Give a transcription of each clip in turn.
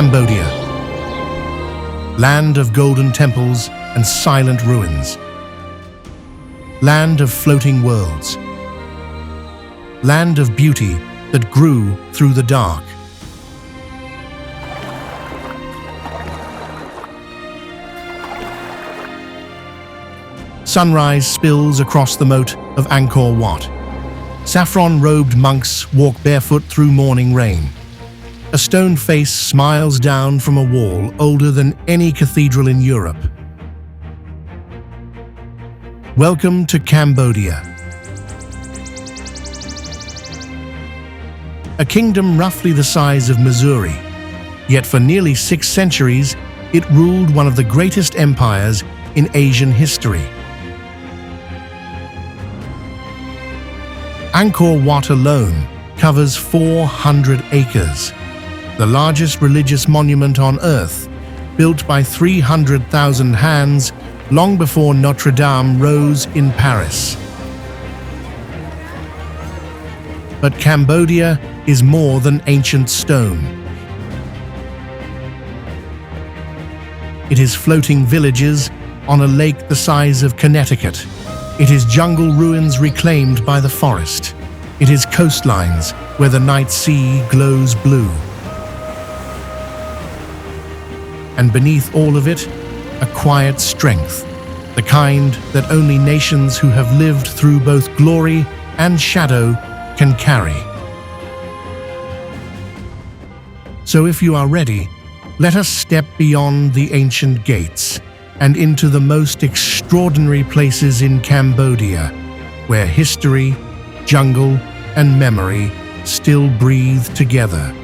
Cambodia. Land of golden temples and silent ruins. Land of floating worlds. Land of beauty that grew through the dark. Sunrise spills across the moat of Angkor Wat. Saffron-robed monks walk barefoot through morning rain. A stone face smiles down from a wall older than any cathedral in Europe. Welcome to Cambodia. A kingdom roughly the size of Missouri, yet for nearly 6 centuries, it ruled one of the greatest empires in Asian history. Angkor Wat alone covers 400 acres, the largest religious monument on Earth, built by 300,000 hands long before Notre Dame rose in Paris. But Cambodia is more than ancient stone. It is floating villages on a lake the size of Connecticut. It is jungle ruins reclaimed by the forest. It is coastlines where the night sea glows blue. And beneath all of it, a quiet strength, the kind that only nations who have lived through both glory and shadow can carry. So if you are ready, let us step beyond the ancient gates and into the most extraordinary places in Cambodia, where history, jungle, and memory still breathe together.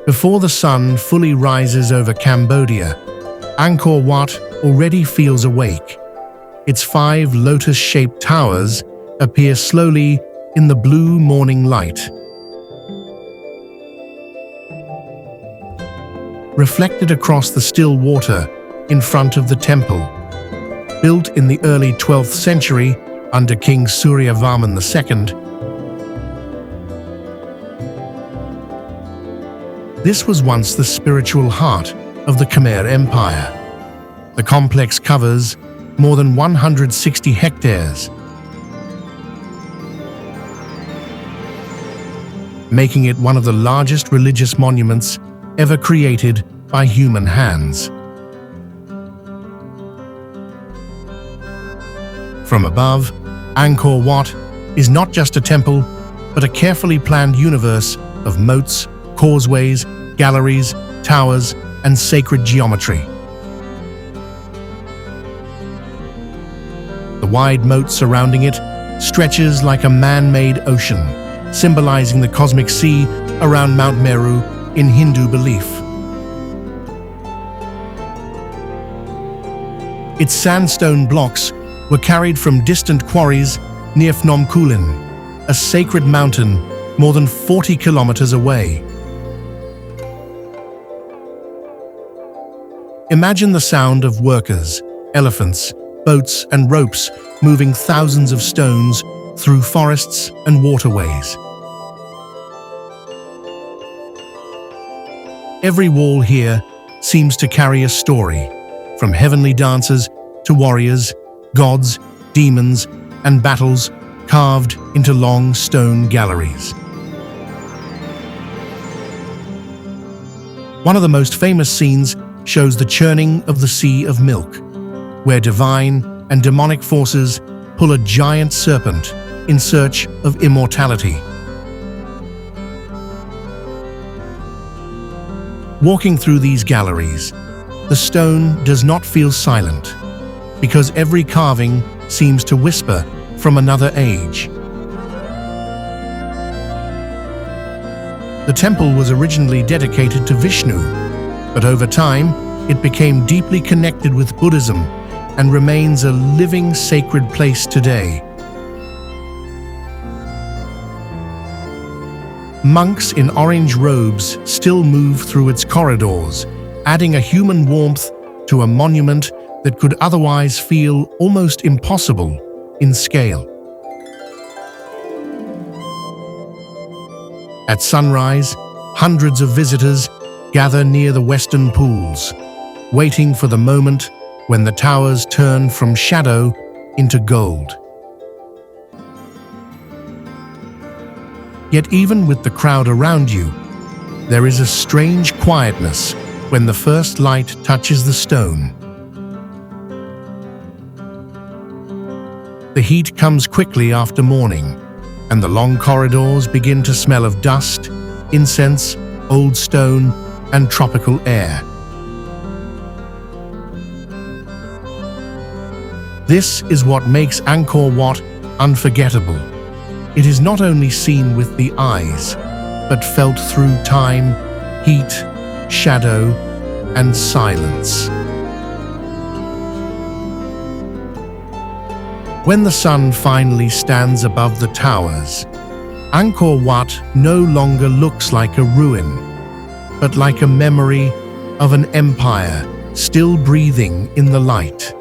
Before the sun fully rises over Cambodia, Angkor Wat already feels awake. Its 5 lotus-shaped towers appear slowly in the blue morning light. Reflected across the still water in front of the temple, built in the early 12th century under King Suryavarman II, this was once the spiritual heart of the Khmer Empire. The complex covers more than 160 hectares, making it one of the largest religious monuments ever created by human hands. From above, Angkor Wat is not just a temple, but a carefully planned universe of moats, causeways, galleries, towers, and sacred geometry. The wide moat surrounding it stretches like a man-made ocean, symbolizing the cosmic sea around Mount Meru in Hindu belief. Its sandstone blocks were carried from distant quarries near Phnom Kulen, a sacred mountain more than 40 kilometers away. Imagine the sound of workers, elephants, boats, and ropes moving thousands of stones through forests and waterways. Every wall here seems to carry a story, from heavenly dancers to warriors, gods, demons, and battles carved into long stone galleries. One of the most famous scenes shows the churning of the Sea of Milk, where divine and demonic forces pull a giant serpent in search of immortality. Walking through these galleries, the stone does not feel silent, because every carving seems to whisper from another age. The temple was originally dedicated to Vishnu, but over time, it became deeply connected with Buddhism and remains a living sacred place today. Monks in orange robes still move through its corridors, adding a human warmth to a monument that could otherwise feel almost impossible in scale. At sunrise, hundreds of visitors gather near the western pools, waiting for the moment when the towers turn from shadow into gold. Yet even with the crowd around you, there is a strange quietness when the first light touches the stone. The heat comes quickly after morning, and the long corridors begin to smell of dust, incense, old stone, and tropical air. This is what makes Angkor Wat unforgettable. It is not only seen with the eyes, but felt through time, heat, shadow, and silence. When the sun finally stands above the towers, Angkor Wat no longer looks like a ruin, but like a memory of an empire still breathing in the light.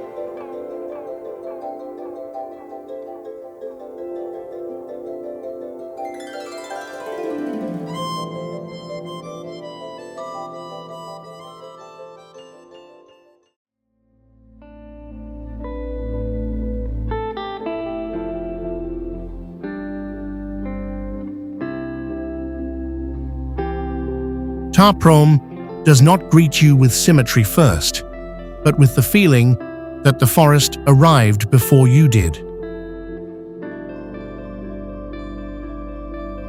Prohm does not greet you with symmetry first, but with the feeling that the forest arrived before you did.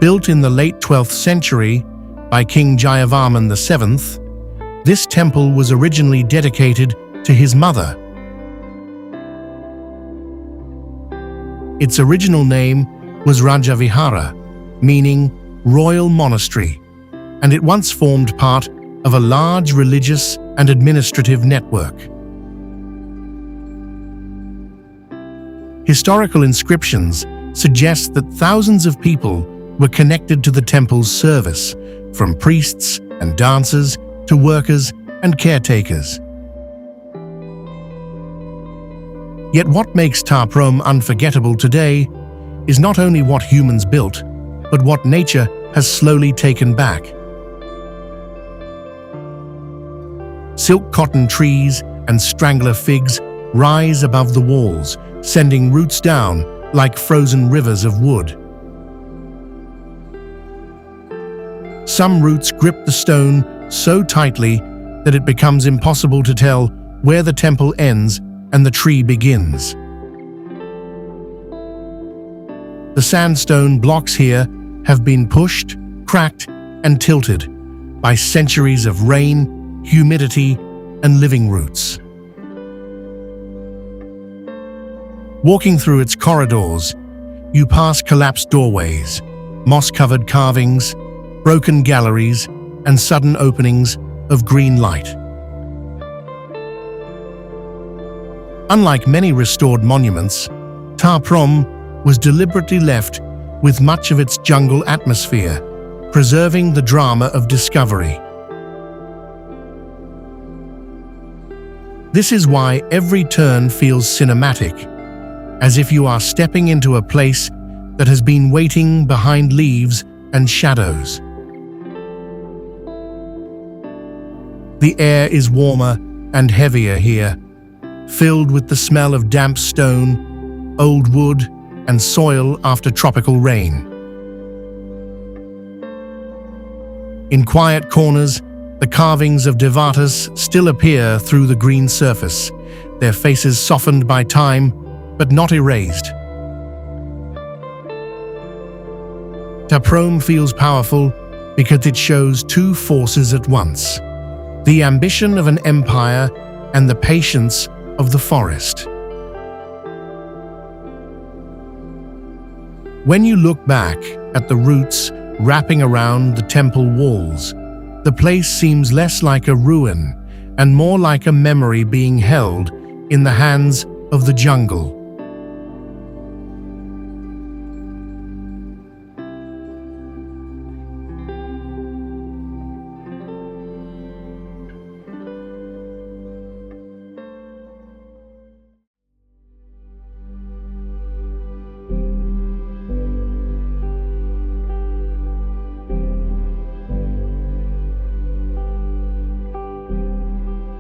Built in the late 12th century by King Jayavarman VII, this temple was originally dedicated to his mother. Its original name was Rajavihara, meaning royal monastery, and it once formed part of a large religious and administrative network. Historical inscriptions suggest that thousands of people were connected to the temple's service, from priests and dancers to workers and caretakers. Yet what makes Prohm unforgettable today is not only what humans built, but what nature has slowly taken back. Silk cotton trees and strangler figs rise above the walls, sending roots down like frozen rivers of wood. Some roots grip the stone so tightly that it becomes impossible to tell where the temple ends and the tree begins. The sandstone blocks here have been pushed, cracked, and tilted by centuries of rain, humidity, and living roots. Walking through its corridors, you pass collapsed doorways, moss-covered carvings, broken galleries, and sudden openings of green light. Unlike many restored monuments, Prohm was deliberately left with much of its jungle atmosphere, preserving the drama of discovery. This is why every turn feels cinematic, as if you are stepping into a place that has been waiting behind leaves and shadows. The air is warmer and heavier here, filled with the smell of damp stone, old wood, and soil after tropical rain. In quiet corners, the carvings of devatas still appear through the green surface, their faces softened by time, but not erased. Prohm feels powerful because it shows two forces at once: the ambition of an empire and the patience of the forest. When you look back at the roots wrapping around the temple walls, the place seems less like a ruin and more like a memory being held in the hands of the jungle.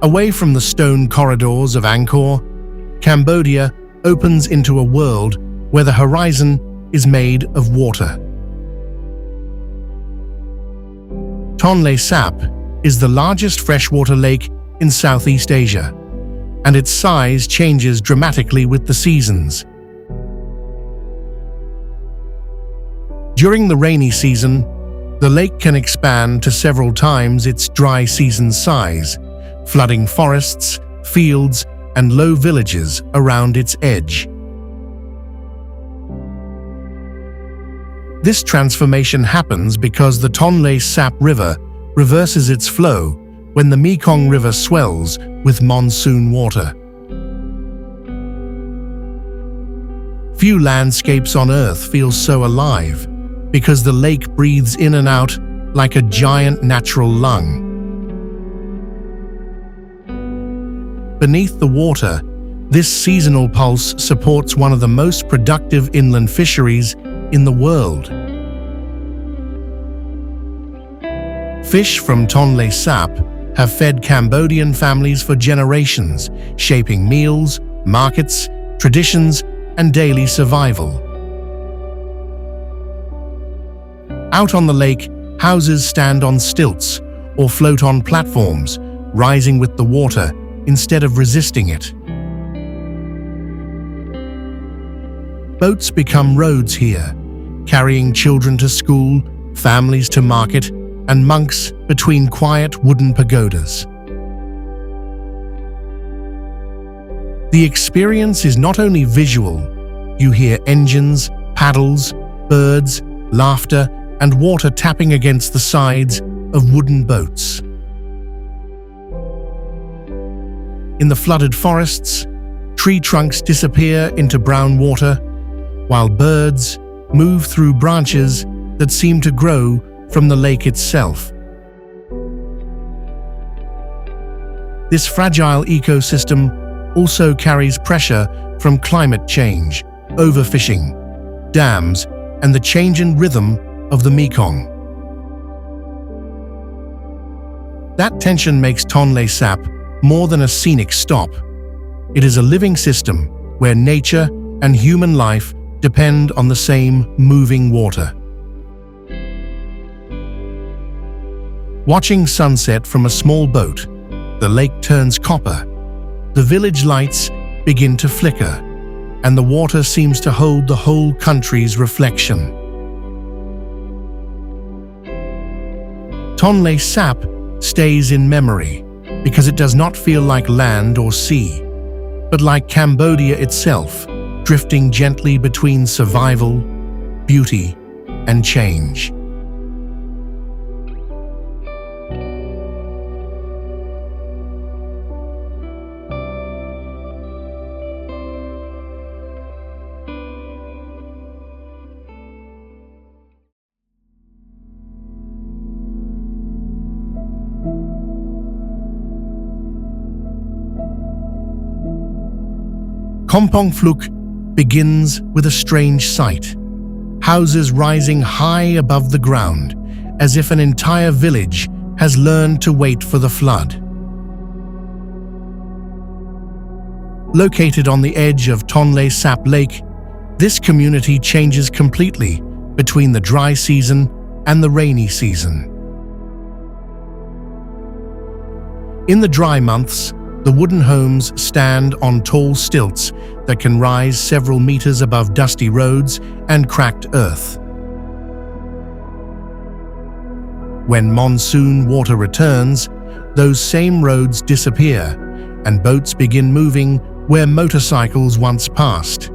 Away from the stone corridors of Angkor, Cambodia opens into a world where the horizon is made of water. Tonlé Sap is the largest freshwater lake in Southeast Asia, and its size changes dramatically with the seasons. During the rainy season, the lake can expand to several times its dry season size, flooding forests, fields, and low villages around its edge. This transformation happens because the Tonlé Sap River reverses its flow when the Mekong River swells with monsoon water. Few landscapes on Earth feel so alive because the lake breathes in and out like a giant natural lung. Beneath the water, this seasonal pulse supports one of the most productive inland fisheries in the world. Fish from Tonlé Sap have fed Cambodian families for generations, shaping meals, markets, traditions, and daily survival. Out on the lake, houses stand on stilts or float on platforms, rising with the water instead of resisting it. Boats become roads here, carrying children to school, families to market, and monks between quiet wooden pagodas. The experience is not only visual. You hear engines, paddles, birds, laughter, and water tapping against the sides of wooden boats. In the flooded forests, tree trunks disappear into brown water, while birds move through branches that seem to grow from the lake itself. This fragile ecosystem also carries pressure from climate change, overfishing, dams, and the change in rhythm of the Mekong. That tension makes Tonlé Sap more than a scenic stop. It is a living system where nature and human life depend on the same moving water. Watching sunset from a small boat, the lake turns copper, the village lights begin to flicker, and the water seems to hold the whole country's reflection. Tonlé Sap stays in memory because it does not feel like land or sea, but like Cambodia itself, drifting gently between survival, beauty, and change. Kompong Phluk begins with a strange sight. Houses rising high above the ground, as if an entire village has learned to wait for the flood. Located on the edge of Tonlé Sap Lake, this community changes completely between the dry season and the rainy season. In the dry months, the wooden homes stand on tall stilts that can rise several meters above dusty roads and cracked earth. When monsoon water returns, those same roads disappear, and boats begin moving where motorcycles once passed.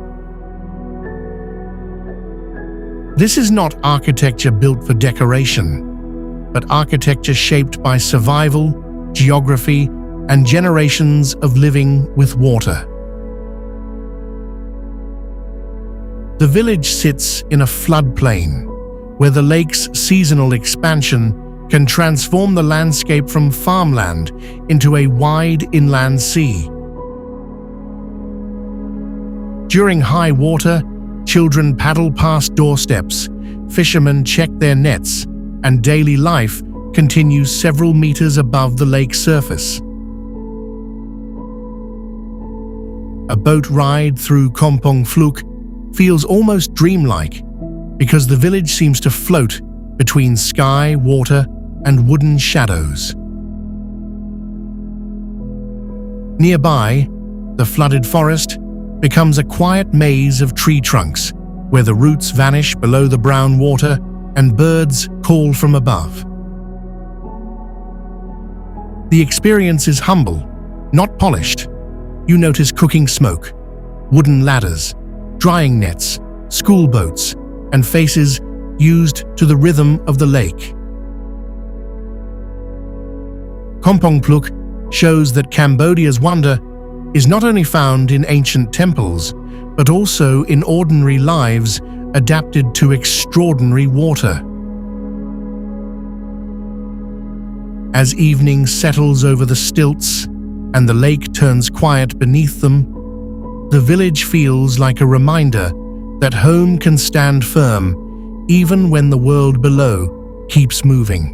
This is not architecture built for decoration, but architecture shaped by survival, geography, and generations of living with water. The village sits in a floodplain, where the lake's seasonal expansion can transform the landscape from farmland into a wide inland sea. During high water, children paddle past doorsteps, fishermen check their nets, and daily life continues several meters above the lake surface. A boat ride through Kompong Phluk feels almost dreamlike because the village seems to float between sky, water, and wooden shadows. Nearby, the flooded forest becomes a quiet maze of tree trunks where the roots vanish below the brown water and birds call from above. The experience is humble, not polished. You notice cooking smoke, wooden ladders, drying nets, school boats, and faces used to the rhythm of the lake. Kompong Phluk shows that Cambodia's wonder is not only found in ancient temples, but also in ordinary lives adapted to extraordinary water. As evening settles over the stilts and the lake turns quiet beneath them, the village feels like a reminder that home can stand firm even when the world below keeps moving.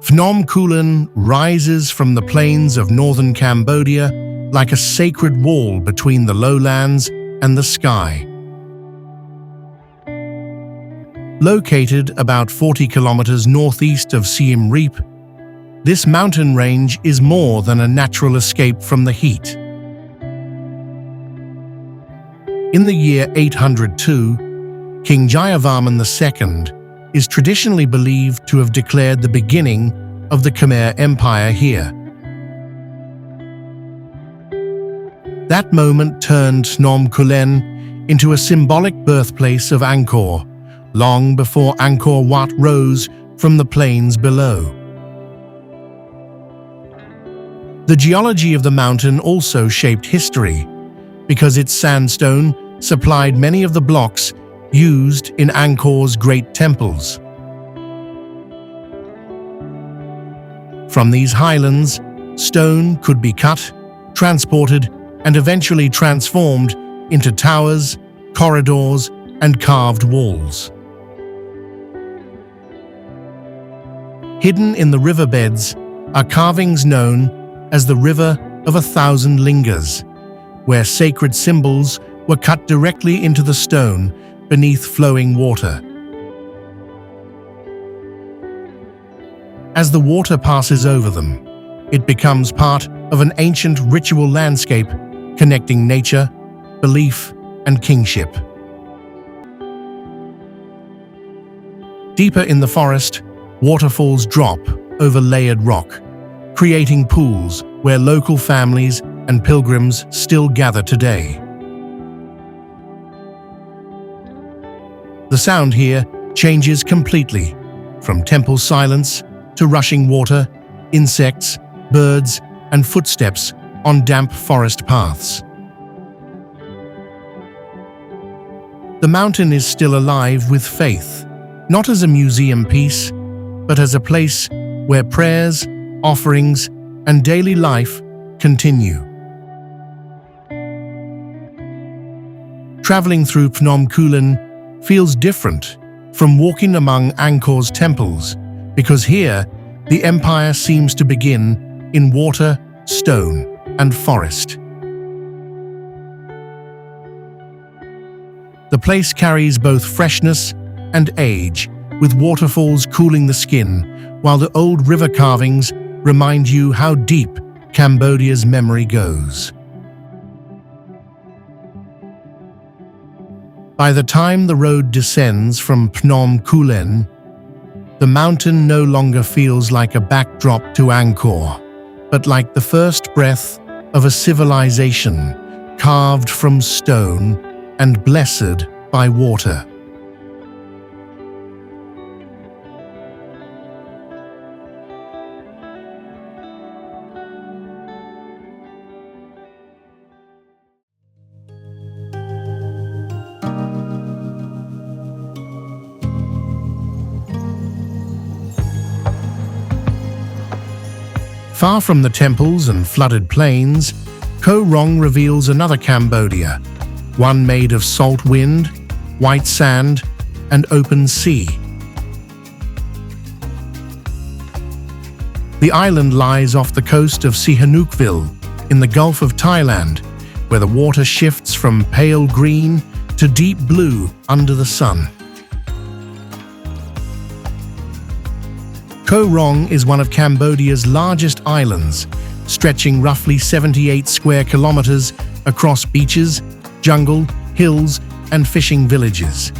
Phnom Kulen rises from the plains of northern Cambodia like a sacred wall between the lowlands and the sky. Located about 40 kilometers northeast of Siem Reap, this mountain range is more than a natural escape from the heat. In the year 802, King Jayavarman II is traditionally believed to have declared the beginning of the Khmer Empire here. That moment turned Phnom Kulen into a symbolic birthplace of Angkor, long before Angkor Wat rose from the plains below. The geology of the mountain also shaped history, because its sandstone supplied many of the blocks used in Angkor's great temples. From these highlands, stone could be cut, transported, and eventually transformed into towers, corridors, and carved walls. Hidden in the riverbeds are carvings known as the River of 1,000 Lingers, where sacred symbols were cut directly into the stone beneath flowing water. As the water passes over them, it becomes part of an ancient ritual landscape connecting nature, belief, and kingship. Deeper in the forest, waterfalls drop over layered rock, creating pools where local families and pilgrims still gather today. The sound here changes completely, from temple silence to rushing water, insects, birds, and footsteps on damp forest paths. The mountain is still alive with faith, not as a museum piece, but as a place where prayers, offerings, and daily life continue. Traveling through Phnom Kulen feels different from walking among Angkor's temples, because here, the empire seems to begin in water, stone, and forest. The place carries both freshness and age, with waterfalls cooling the skin, while the old river carvings remind you how deep Cambodia's memory goes. By the time the road descends from Phnom Kulen, the mountain no longer feels like a backdrop to Angkor, but like the first breath of a civilization carved from stone and blessed by water. Far from the temples and flooded plains, Koh Rong reveals another Cambodia, one made of salt wind, white sand, and open sea. The island lies off the coast of Sihanoukville in the Gulf of Thailand, where the water shifts from pale green to deep blue under the sun. Koh Rong is one of Cambodia's largest islands, stretching roughly 78 square kilometers across beaches, jungle, hills, and fishing villages.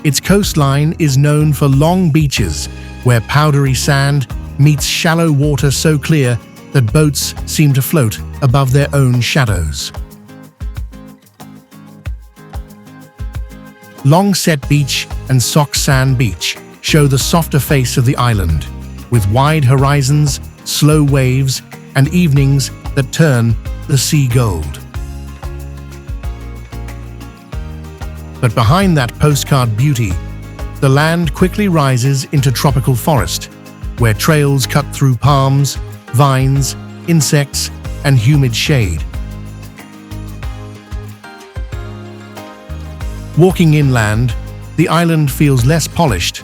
Its coastline is known for long beaches, where powdery sand meets shallow water so clear that boats seem to float above their own shadows. Long Set Beach and Sok San Beach show the softer face of the island, with wide horizons, slow waves, and evenings that turn the sea gold. But behind that postcard beauty, the land quickly rises into tropical forest, where trails cut through palms, vines, insects, and humid shade. Walking inland, the island feels less polished,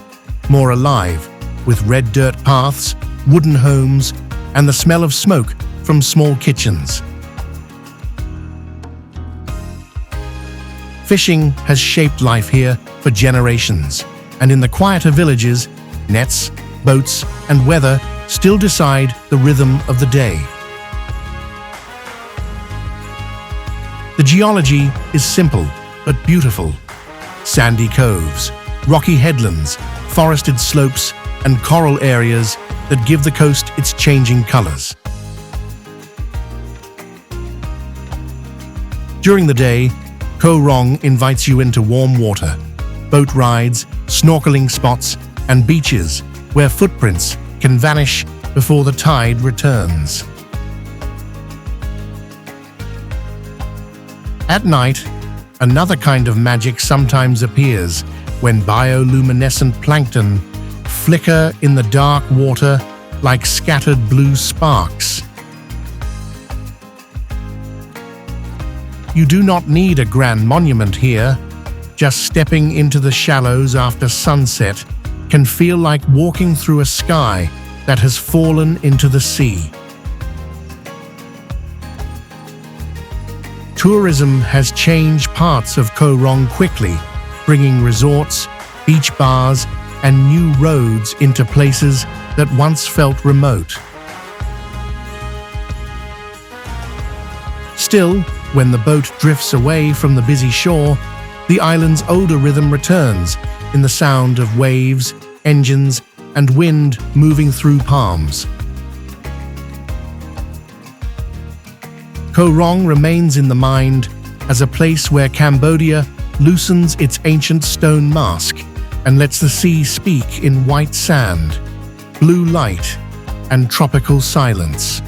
more alive, with red dirt paths, wooden homes, and the smell of smoke from small kitchens. Fishing has shaped life here for generations, and in the quieter villages, nets, boats, and weather still decide the rhythm of the day. The geology is simple but beautiful. Sandy coves, rocky headlands, forested slopes, and coral areas that give the coast its changing colors. During the day, Koh Rong invites you into warm water, boat rides, snorkeling spots, and beaches where footprints can vanish before the tide returns. At night, another kind of magic sometimes appears when bioluminescent plankton flicker in the dark water like scattered blue sparks. You do not need a grand monument here. Just stepping into the shallows after sunset can feel like walking through a sky that has fallen into the sea. Tourism has changed parts of Koh Rong quickly, bringing resorts, beach bars, and new roads into places that once felt remote. Still, when the boat drifts away from the busy shore, the island's older rhythm returns in the sound of waves, engines, and wind moving through palms. Koh Rong remains in the mind as a place where Cambodia loosens its ancient stone mask and lets the sea speak in white sand, blue light, and tropical silence.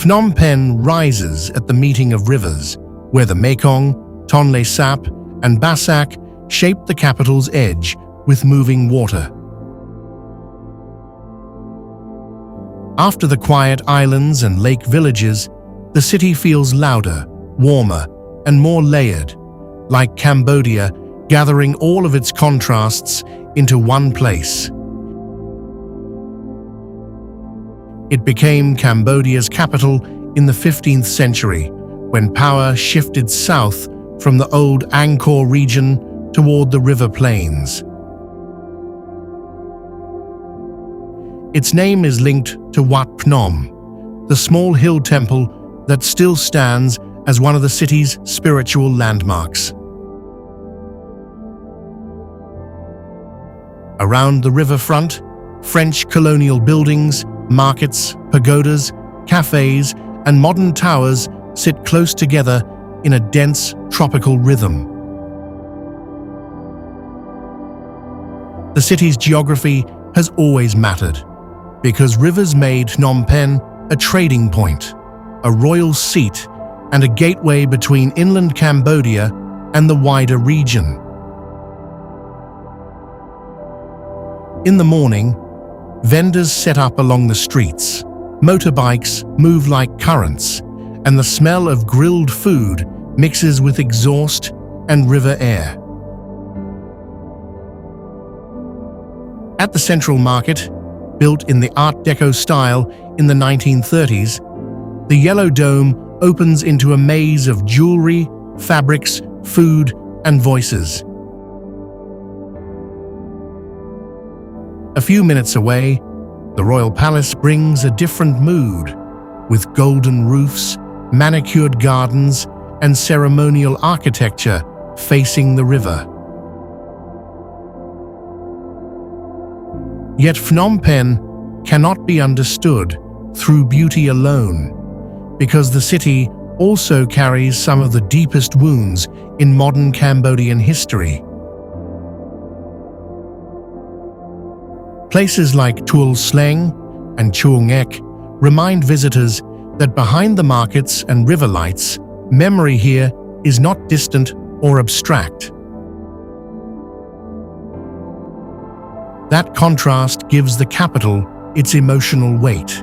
Phnom Penh rises at the meeting of rivers, where the Mekong, Tonlé Sap, and Bassac shape the capital's edge with moving water. After the quiet islands and lake villages, the city feels louder, warmer, and more layered, like Cambodia gathering all of its contrasts into one place. It became Cambodia's capital in the 15th century, when power shifted south from the old Angkor region toward the river plains. Its name is linked to Wat Phnom, the small hill temple that still stands as one of the city's spiritual landmarks. Around the riverfront, French colonial buildings, markets, pagodas, cafes, and modern towers sit close together in a dense tropical rhythm. The city's geography has always mattered, because rivers made Phnom Penh a trading point, a royal seat, and a gateway between inland Cambodia and the wider region. In the morning, vendors set up along the streets, motorbikes move like currents, and the smell of grilled food mixes with exhaust and river air. At the Central Market, built in the Art Deco style in the 1930s, the Yellow Dome opens into a maze of jewelry, fabrics, food, and voices. A few minutes away, the Royal Palace brings a different mood, with golden roofs, manicured gardens, and ceremonial architecture facing the river. Yet Phnom Penh cannot be understood through beauty alone, because the city also carries some of the deepest wounds in modern Cambodian history. Places like Tuol Sleng and Chuang Ek remind visitors that behind the markets and river lights, memory here is not distant or abstract. That contrast gives the capital its emotional weight.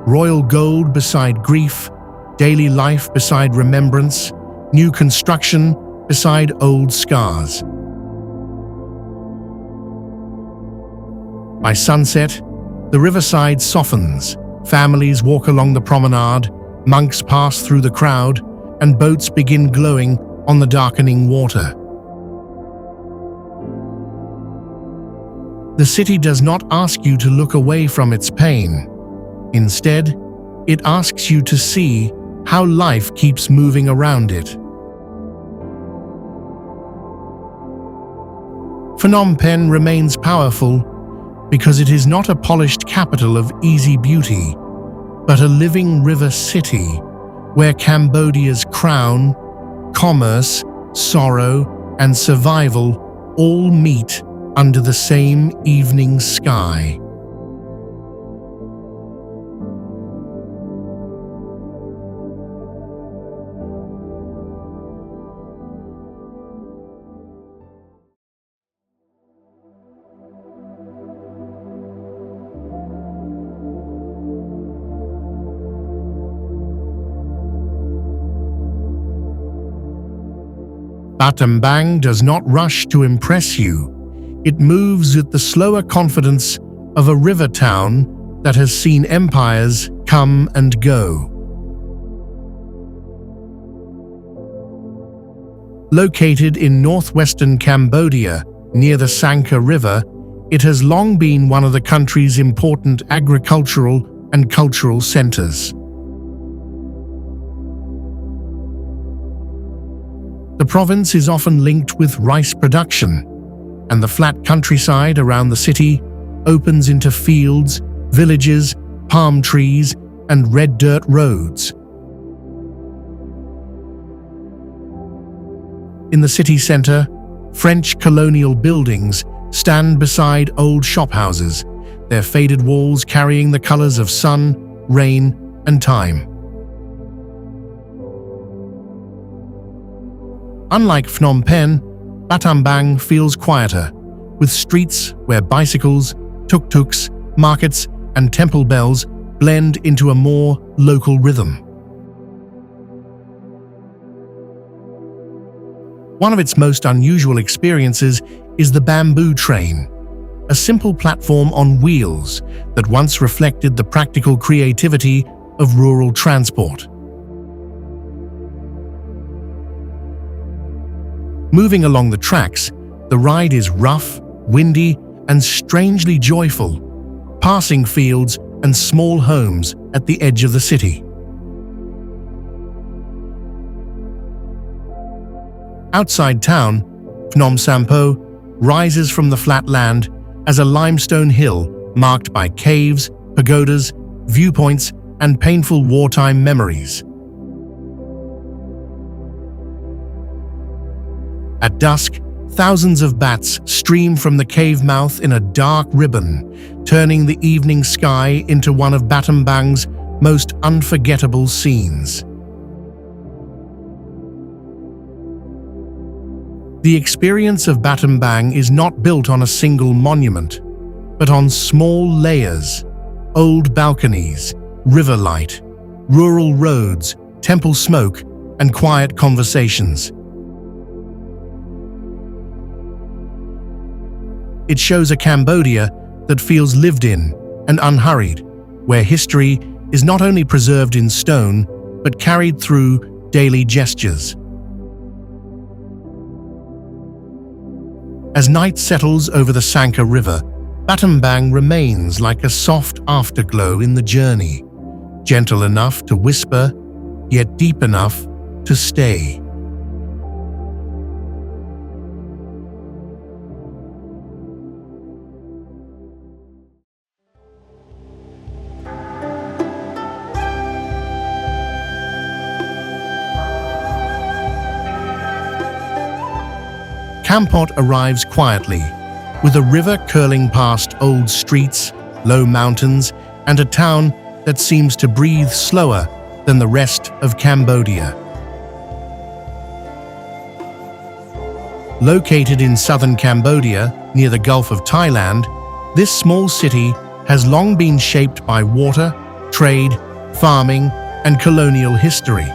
Royal gold beside grief, daily life beside remembrance, new construction beside old scars. By sunset, the riverside softens, families walk along the promenade, monks pass through the crowd, and boats begin glowing on the darkening water. The city does not ask you to look away from its pain. Instead, it asks you to see how life keeps moving around it. Phnom Penh remains powerful because it is not a polished capital of easy beauty, but a living river city where Cambodia's crown, commerce, sorrow, and survival all meet under the same evening sky. Battambang does not rush to impress you. It moves with the slower confidence of a river town that has seen empires come and go. Located in northwestern Cambodia, near the Sangka River, it has long been one of the country's important agricultural and cultural centers. The province is often linked with rice production, and the flat countryside around the city opens into fields, villages, palm trees, and red dirt roads. In the city center, French colonial buildings stand beside old shophouses, their faded walls carrying the colors of sun, rain, and time. Unlike Phnom Penh, Battambang feels quieter, with streets where bicycles, tuk-tuks, markets, and temple bells blend into a more local rhythm. One of its most unusual experiences is the bamboo train, a simple platform on wheels that once reflected the practical creativity of rural transport. Moving along the tracks, the ride is rough, windy, and strangely joyful, passing fields and small homes at the edge of the city. Outside town, Phnom Sampo rises from the flat land as a limestone hill marked by caves, pagodas, viewpoints, and painful wartime memories. At dusk, thousands of bats stream from the cave mouth in a dark ribbon, turning the evening sky into one of Battambang's most unforgettable scenes. The experience of Battambang is not built on a single monument, but on small layers: old balconies, river light, rural roads, temple smoke, and quiet conversations. It shows a Cambodia that feels lived in and unhurried, where history is not only preserved in stone, but carried through daily gestures. As night settles over the Sangkar River, Battambang remains like a soft afterglow in the journey, gentle enough to whisper, yet deep enough to stay. Kampot arrives quietly, with a river curling past old streets, low mountains, and a town that seems to breathe slower than the rest of Cambodia. Located in southern Cambodia, near the Gulf of Thailand, this small city has long been shaped by water, trade, farming, and colonial history.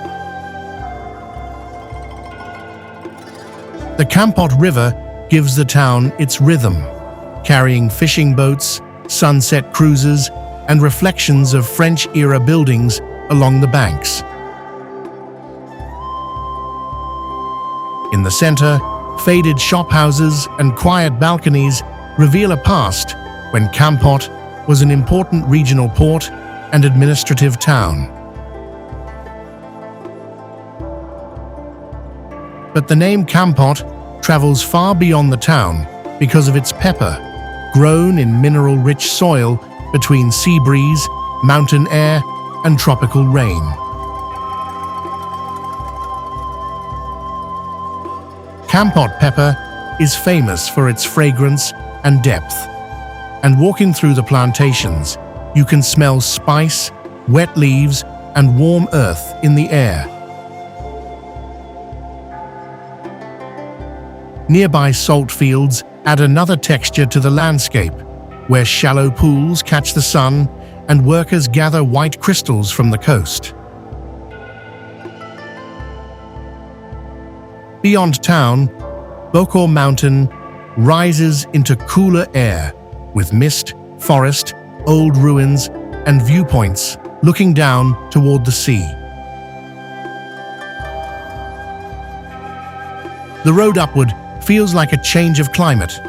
The Kampot River gives the town its rhythm, carrying fishing boats, sunset cruises, and reflections of French-era buildings along the banks. In the center, faded shophouses and quiet balconies reveal a past when Kampot was an important regional port and administrative town. But the name Kampot travels far beyond the town because of its pepper, grown in mineral-rich soil between sea breeze, mountain air, and tropical rain. Kampot pepper is famous for its fragrance and depth, and walking through the plantations, you can smell spice, wet leaves, and warm earth in the air. Nearby salt fields add another texture to the landscape, where shallow pools catch the sun and workers gather white crystals from the coast. Beyond town, Bokor Mountain rises into cooler air, with mist, forest, old ruins, and viewpoints looking down toward the sea. The road upward feels like a change of climate,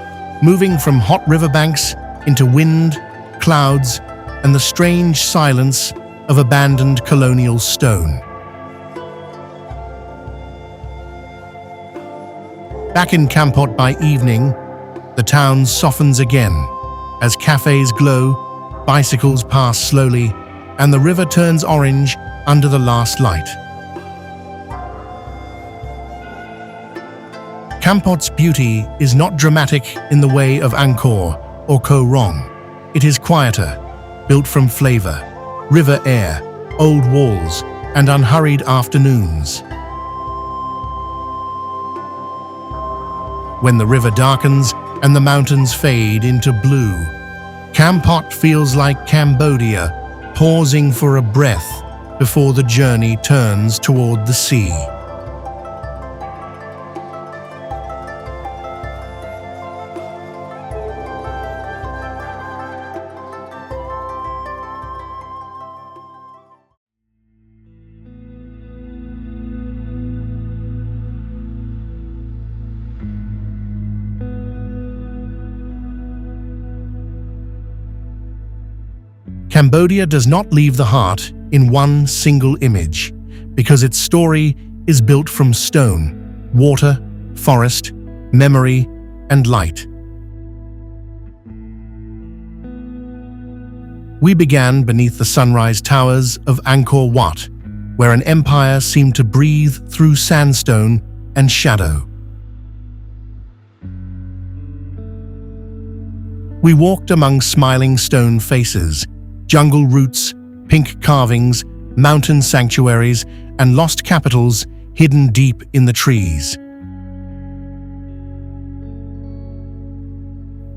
moving from hot riverbanks into wind, clouds, and the strange silence of abandoned colonial stone. Back in Kampot by evening, the town softens again as cafes glow, bicycles pass slowly, and the river turns orange under the last light. Kampot's beauty is not dramatic in the way of Angkor or Rong. It is quieter, built from flavor, river air, old walls, and unhurried afternoons. When the river darkens and the mountains fade into blue, Kampot feels like Cambodia, pausing for a breath before the journey turns toward the sea. Cambodia does not leave the heart in one single image, because its story is built from stone, water, forest, memory, and light. We began beneath the sunrise towers of Angkor Wat, where an empire seemed to breathe through sandstone and shadow. We walked among smiling stone faces, jungle roots, pink carvings, mountain sanctuaries, and lost capitals hidden deep in the trees.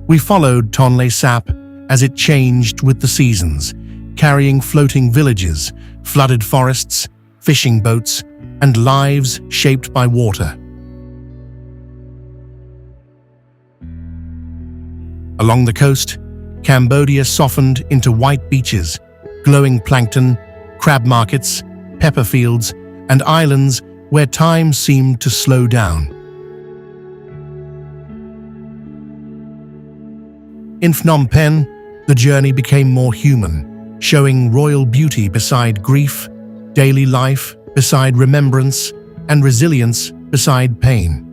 We followed Tonlé sap as it changed with the seasons, carrying floating villages, flooded forests, fishing boats, and lives shaped by water. Along the coast, Cambodia softened into white beaches, glowing plankton, crab markets, pepper fields, and islands where time seemed to slow down. In Phnom Penh, the journey became more human, showing royal beauty beside grief, daily life beside remembrance, and resilience beside pain.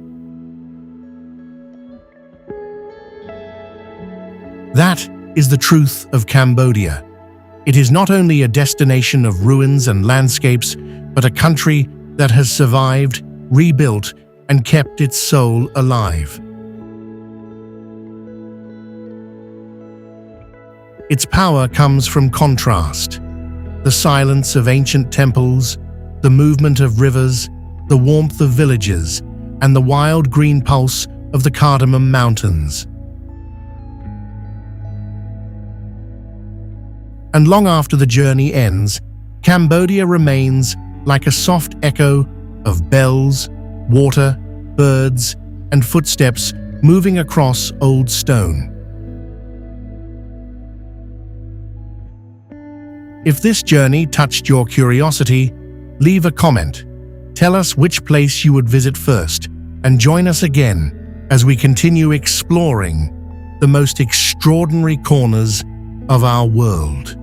That is the truth of Cambodia. It is not only a destination of ruins and landscapes, but a country that has survived, rebuilt, and kept its soul alive. Its power comes from contrast. The silence of ancient temples, the movement of rivers, the warmth of villages, and the wild green pulse of the Cardamom Mountains. And long after the journey ends, Cambodia remains like a soft echo of bells, water, birds, and footsteps moving across old stone. If this journey touched your curiosity, leave a comment. Tell us which place you would visit first, and join us again as we continue exploring the most extraordinary corners of our world.